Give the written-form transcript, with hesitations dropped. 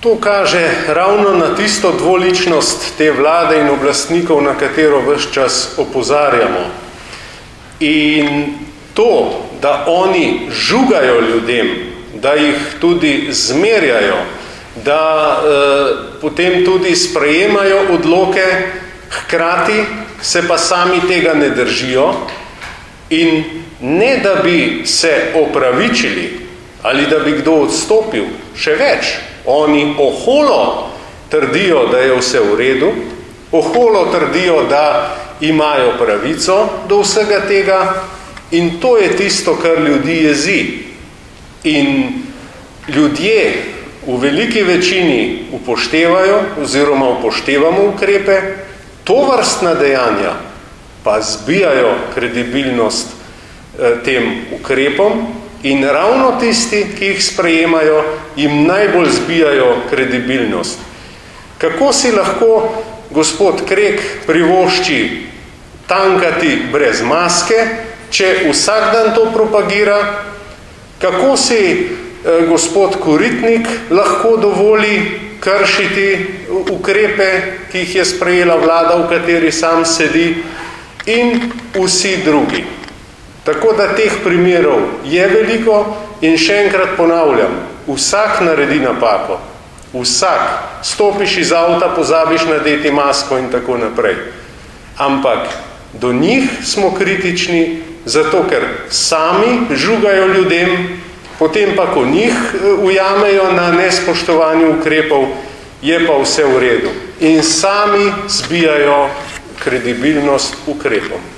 To kaže ravno na tisto dvoličnost te vlade in oblastnikov, na katero ves čas opozarjamo. In to, da oni žugajo ljudem, da jih tudi zmerjajo, da potem tudi sprejemajo odloke, hkrati se pa sami tega ne držijo in ne da bi se opravičili ali da bi kdo odstopil, še več. Oni oholo trdijo, da je vse v redu, oholo trdijo, da imajo pravico do vsega tega in to je tisto, kar ljudi jezi. In ljudje v veliki večini upoštevajo oziroma upoštevamo ukrepe, tovrstna dejanja pa zbijajo kredibilnost tem ukrepom in ravno tisti, ki jih sprejemajo, jim najbolj zbijajo kredibilnost. Kako si lahko gospod Krek privošči tankati brez maske, če vsak dan to propagira? Kako si gospod Koritnik lahko dovoli kršiti ukrepe, ki jih je sprejela vlada, v kateri sam sedi, in vsi drugi? Tako da teh primerov je veliko in še enkrat ponavljam, vsak naredi napako, vsak, stopiš iz avta, pozabiš nadeti masko in tako naprej. Ampak do njih smo kritični, zato ker sami žugajo ljudem, potem pa ko njih ujamejo na nespoštovanju ukrepov, je pa vse v redu. In sami zbijajo kredibilnost ukrepom.